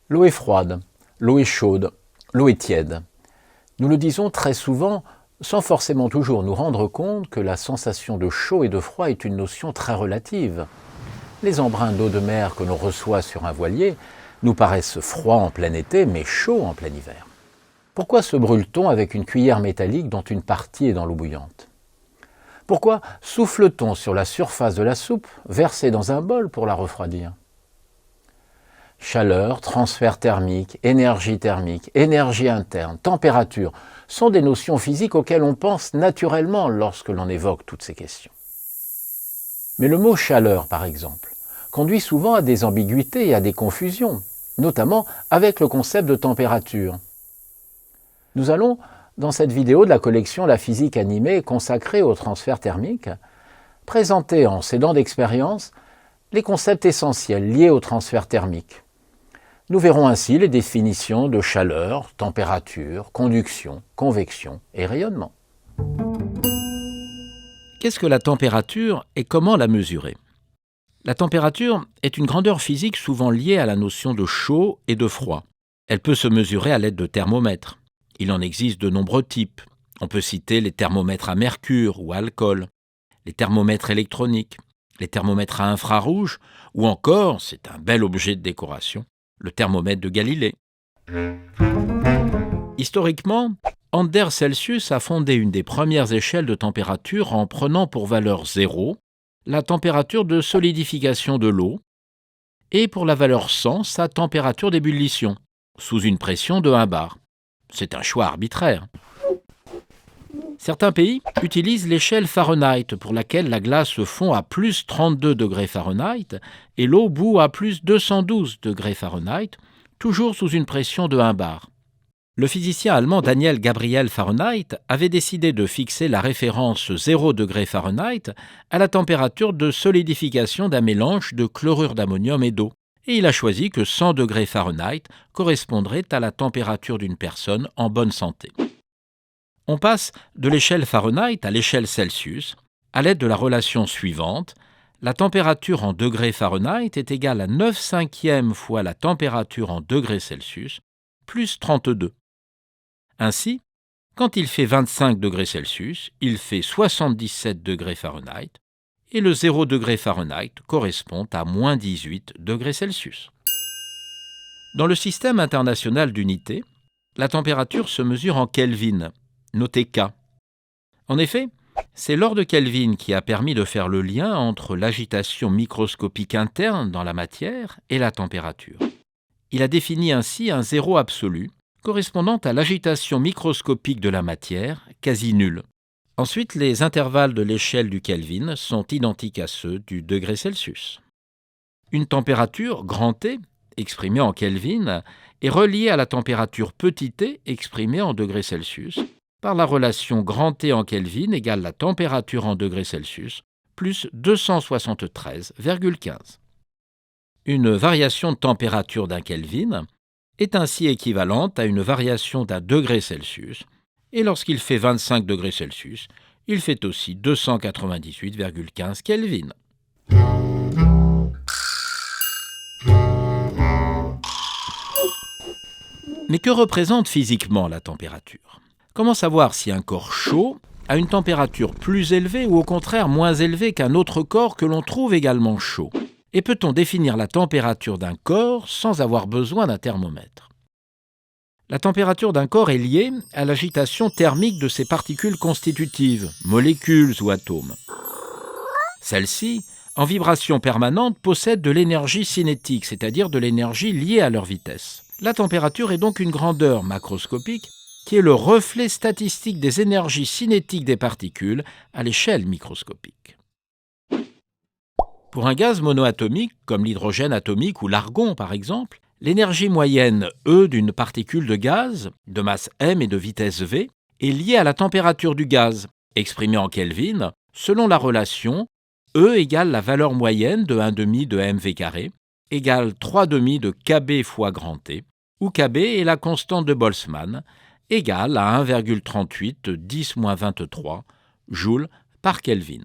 L'eau est froide, l'eau est chaude, l'eau est tiède. Nous le disons très souvent, sans forcément toujours nous rendre compte que la sensation de chaud et de froid est une notion très relative. Les embruns d'eau de mer que l'on reçoit sur un voilier nous paraissent froids en plein été, mais chauds en plein hiver. Pourquoi se brûle-t-on avec une cuillère métallique dont une partie est dans l'eau bouillante ? Pourquoi souffle-t-on sur la surface de la soupe versée dans un bol pour la refroidir ? Chaleur, transfert thermique, énergie interne, température sont des notions physiques auxquelles on pense naturellement lorsque l'on évoque toutes ces questions. Mais le mot chaleur, par exemple, conduit souvent à des ambiguïtés et à des confusions, notamment avec le concept de température. Nous allons, dans cette vidéo de la collection La physique animée consacrée au transfert thermique, présenter en s'aidant d'expérience les concepts essentiels liés au transfert thermique. Nous verrons ainsi les définitions de chaleur, température, conduction, convection et rayonnement. Qu'est-ce que la température et comment la mesurer ? La température est une grandeur physique souvent liée à la notion de chaud et de froid. Elle peut se mesurer à l'aide de thermomètres. Il en existe de nombreux types. On peut citer les thermomètres à mercure ou à alcool, les thermomètres électroniques, les thermomètres à infrarouge ou encore, c'est un bel objet de décoration, le thermomètre de Galilée. Historiquement, Anders Celsius a fondé une des premières échelles de température en prenant pour valeur 0 la température de solidification de l'eau et pour la valeur 100 sa température d'ébullition, sous une pression de 1 bar. C'est un choix arbitraire. Certains pays utilisent l'échelle Fahrenheit pour laquelle la glace fond à plus 32 degrés Fahrenheit et l'eau bout à plus 212 degrés Fahrenheit, toujours sous une pression de 1 bar. Le physicien allemand Daniel Gabriel Fahrenheit avait décidé de fixer la référence 0 degré Fahrenheit à la température de solidification d'un mélange de chlorure d'ammonium et d'eau. Et il a choisi que 100 degrés Fahrenheit correspondrait à la température d'une personne en bonne santé. On passe de l'échelle Fahrenheit à l'échelle Celsius à l'aide de la relation suivante. La température en degrés Fahrenheit est égale à 9/5 fois la température en degrés Celsius, plus 32. Ainsi, quand il fait 25 degrés Celsius, il fait 77 degrés Fahrenheit, et le 0 degré Fahrenheit correspond à moins 18 degrés Celsius. Dans le système international d'unités, la température se mesure en Kelvin, noté K. En effet, c'est Lord Kelvin qui a permis de faire le lien entre l'agitation microscopique interne dans la matière et la température. Il a défini ainsi un zéro absolu, correspondant à l'agitation microscopique de la matière, quasi nulle. Ensuite, les intervalles de l'échelle du Kelvin sont identiques à ceux du degré Celsius. Une température, grand T, exprimée en Kelvin, est reliée à la température petit t, exprimée en degrés Celsius, par la relation grand T en Kelvin égale la température en degrés Celsius, plus 273,15. Une variation de température d'un Kelvin est ainsi équivalente à une variation d'un degré Celsius, et lorsqu'il fait 25 degrés Celsius, il fait aussi 298,15 Kelvin. Mais que représente physiquement la température ? Comment savoir si un corps chaud a une température plus élevée ou au contraire moins élevée qu'un autre corps que l'on trouve également chaud ? Et peut-on définir la température d'un corps sans avoir besoin d'un thermomètre ? La température d'un corps est liée à l'agitation thermique de ses particules constitutives, molécules ou atomes. Celles-ci, en vibration permanente, possèdent de l'énergie cinétique, c'est-à-dire de l'énergie liée à leur vitesse. La température est donc une grandeur macroscopique qui est le reflet statistique des énergies cinétiques des particules à l'échelle microscopique. Pour un gaz monoatomique, comme l'hydrogène atomique ou l'argon par exemple, l'énergie moyenne E d'une particule de gaz, de masse m et de vitesse v, est liée à la température du gaz, exprimée en Kelvin, selon la relation E égale la valeur moyenne de 1/2 de mv², égale 3/2 de Kb fois grand T, où Kb est la constante de Boltzmann, égale à 1,38 10-23 joules par Kelvin.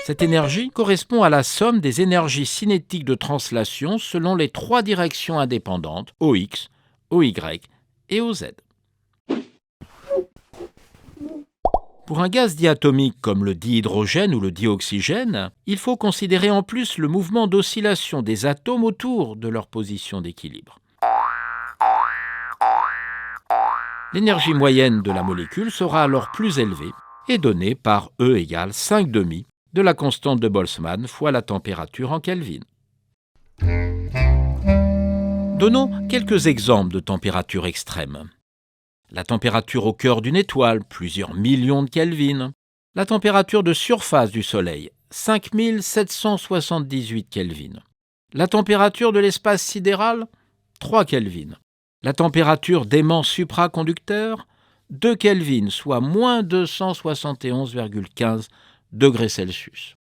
Cette énergie correspond à la somme des énergies cinétiques de translation selon les 3 directions indépendantes, OX, OY et OZ. Pour un gaz diatomique comme le dihydrogène ou le dioxygène, il faut considérer en plus le mouvement d'oscillation des atomes autour de leur position d'équilibre. L'énergie moyenne de la molécule sera alors plus élevée et donnée par E égale 5,5 de la constante de Boltzmann fois la température en Kelvin. Donnons quelques exemples de températures extrêmes. La température au cœur d'une étoile, plusieurs millions de Kelvin. La température de surface du Soleil, 5778 Kelvin. La température de l'espace sidéral, 3 Kelvin. La température d'aimant supraconducteur, 2 Kelvin, soit moins 271,15 degrés Celsius.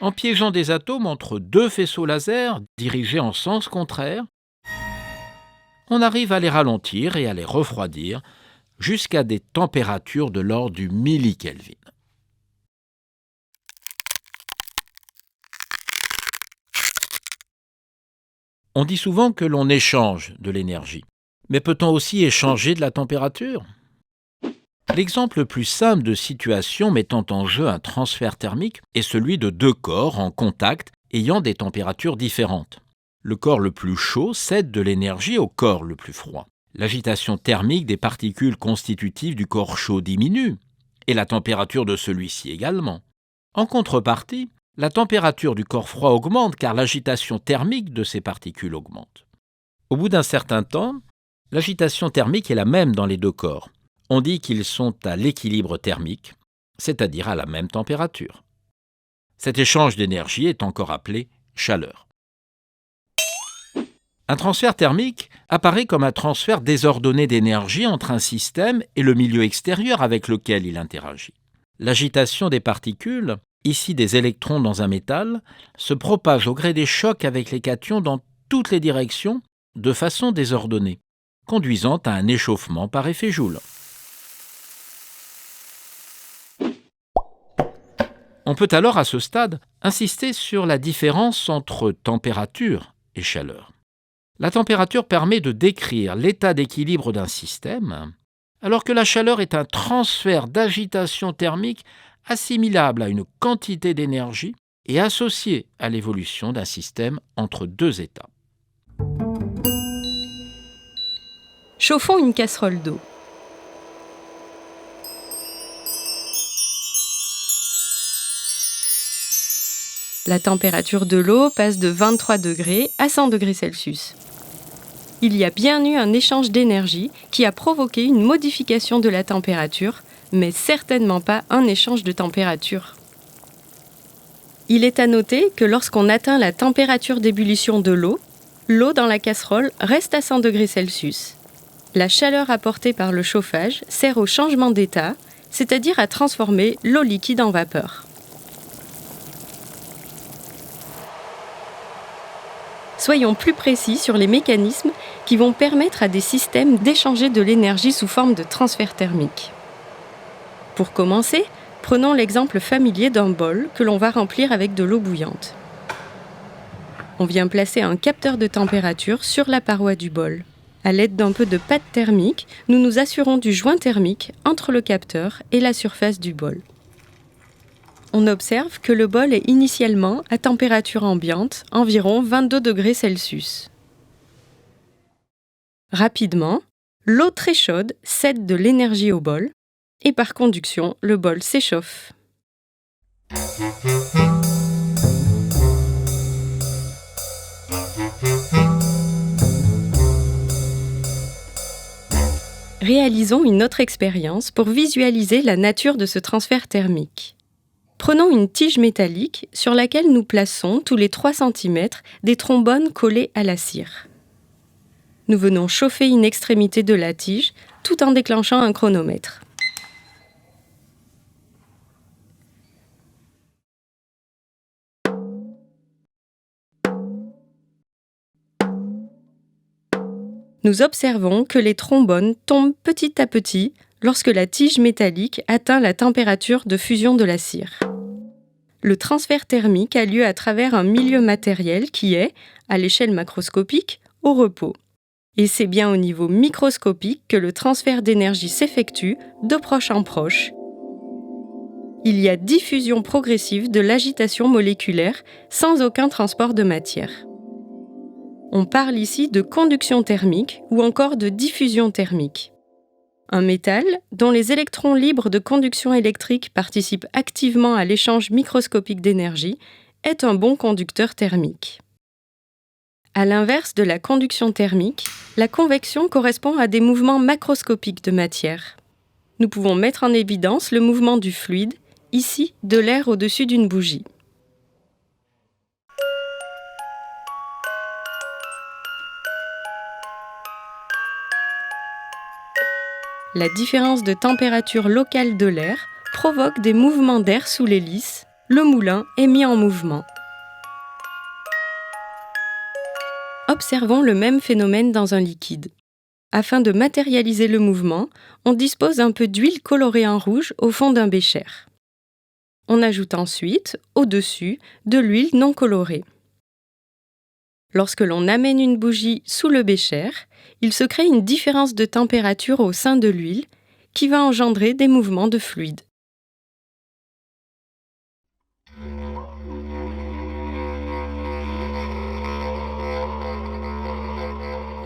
En piégeant des atomes entre 2 faisceaux laser dirigés en sens contraire, on arrive à les ralentir et à les refroidir jusqu'à des températures de l'ordre du millikelvin. On dit souvent que l'on échange de l'énergie, mais peut-on aussi échanger de la température ? L'exemple le plus simple de situation mettant en jeu un transfert thermique est celui de 2 corps en contact ayant des températures différentes. Le corps le plus chaud cède de l'énergie au corps le plus froid. L'agitation thermique des particules constitutives du corps chaud diminue, et la température de celui-ci également. En contrepartie, la température du corps froid augmente car l'agitation thermique de ces particules augmente. Au bout d'un certain temps, l'agitation thermique est la même dans les 2 corps. On dit qu'ils sont à l'équilibre thermique, c'est-à-dire à la même température. Cet échange d'énergie est encore appelé chaleur. Un transfert thermique apparaît comme un transfert désordonné d'énergie entre un système et le milieu extérieur avec lequel il interagit. L'agitation des particules, ici des électrons dans un métal, se propage au gré des chocs avec les cations dans toutes les directions de façon désordonnée, conduisant à un échauffement par effet Joule. On peut alors à ce stade insister sur la différence entre température et chaleur. La température permet de décrire l'état d'équilibre d'un système, alors que la chaleur est un transfert d'agitation thermique assimilable à une quantité d'énergie et associé à l'évolution d'un système entre 2 états. Chauffons une casserole d'eau. La température de l'eau passe de 23 degrés à 100 degrés Celsius. Il y a bien eu un échange d'énergie qui a provoqué une modification de la température, mais certainement pas un échange de température. Il est à noter que lorsqu'on atteint la température d'ébullition de l'eau dans la casserole reste à 100 degrés Celsius. La chaleur apportée par le chauffage sert au changement d'état, c'est-à-dire à transformer l'eau liquide en vapeur. Soyons plus précis sur les mécanismes qui vont permettre à des systèmes d'échanger de l'énergie sous forme de transfert thermique. Pour commencer, prenons l'exemple familier d'un bol que l'on va remplir avec de l'eau bouillante. On vient placer un capteur de température sur la paroi du bol. À l'aide d'un peu de pâte thermique, nous nous assurons du joint thermique entre le capteur et la surface du bol. On observe que le bol est initialement à température ambiante, environ 22 degrés Celsius. Rapidement, l'eau très chaude cède de l'énergie au bol et par conduction, le bol s'échauffe. Réalisons une autre expérience pour visualiser la nature de ce transfert thermique. Prenons une tige métallique sur laquelle nous plaçons tous les 3 cm des trombones collés à la cire. Nous venons chauffer une extrémité de la tige tout en déclenchant un chronomètre. Nous observons que les trombones tombent petit à petit lorsque la tige métallique atteint la température de fusion de la cire. Le transfert thermique a lieu à travers un milieu matériel qui est, à l'échelle macroscopique, au repos. Et c'est bien au niveau microscopique que le transfert d'énergie s'effectue de proche en proche. Il y a diffusion progressive de l'agitation moléculaire sans aucun transport de matière. On parle ici de conduction thermique ou encore de diffusion thermique. Un métal, dont les électrons libres de conduction électrique participent activement à l'échange microscopique d'énergie, est un bon conducteur thermique. À l'inverse de la conduction thermique, la convection correspond à des mouvements macroscopiques de matière. Nous pouvons mettre en évidence le mouvement du fluide, ici de l'air au-dessus d'une bougie. La différence de température locale de l'air provoque des mouvements d'air sous l'hélice. Le moulin est mis en mouvement. Observons le même phénomène dans un liquide. Afin de matérialiser le mouvement, on dispose d'un peu d'huile colorée en rouge au fond d'un bécher. On ajoute ensuite, au-dessus, de l'huile non colorée. Lorsque l'on amène une bougie sous le bécher, il se crée une différence de température au sein de l'huile qui va engendrer des mouvements de fluide.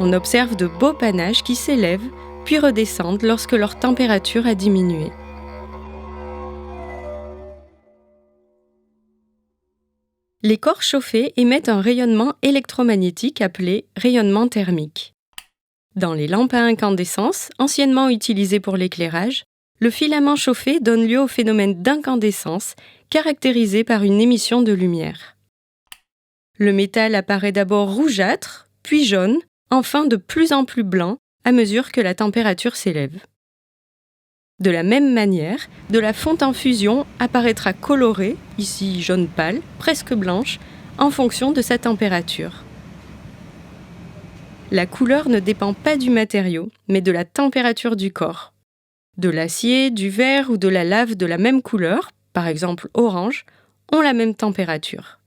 On observe de beaux panaches qui s'élèvent puis redescendent lorsque leur température a diminué. Les corps chauffés émettent un rayonnement électromagnétique appelé rayonnement thermique. Dans les lampes à incandescence, anciennement utilisées pour l'éclairage, le filament chauffé donne lieu au phénomène d'incandescence caractérisé par une émission de lumière. Le métal apparaît d'abord rougeâtre, puis jaune, enfin de plus en plus blanc à mesure que la température s'élève. De la même manière, de la fonte en fusion apparaîtra colorée, ici jaune pâle, presque blanche, en fonction de sa température. La couleur ne dépend pas du matériau, mais de la température du corps. De l'acier, du verre ou de la lave de la même couleur, par exemple orange, ont la même température.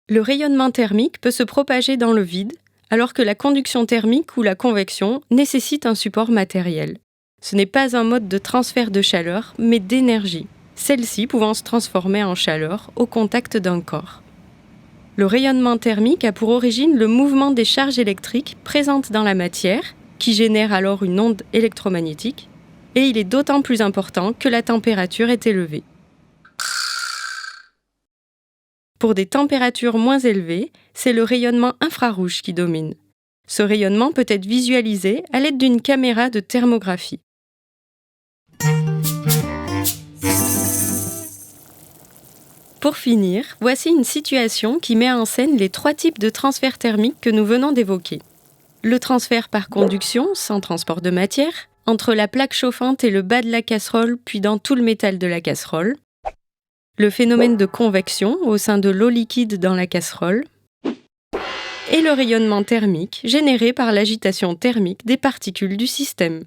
Le rayonnement thermique peut se propager dans le vide, alors que la conduction thermique ou la convection nécessite un support matériel. Ce n'est pas un mode de transfert de chaleur, mais d'énergie, celle-ci pouvant se transformer en chaleur au contact d'un corps. Le rayonnement thermique a pour origine le mouvement des charges électriques présentes dans la matière, qui génère alors une onde électromagnétique, et il est d'autant plus important que la température est élevée. Pour des températures moins élevées, c'est le rayonnement infrarouge qui domine. Ce rayonnement peut être visualisé à l'aide d'une caméra de thermographie. Pour finir, voici une situation qui met en scène les 3 types de transfert thermique que nous venons d'évoquer. Le transfert par conduction, sans transport de matière, entre la plaque chauffante et le bas de la casserole, puis dans tout le métal de la casserole. Le phénomène de convection au sein de l'eau liquide dans la casserole. Et le rayonnement thermique généré par l'agitation thermique des particules du système.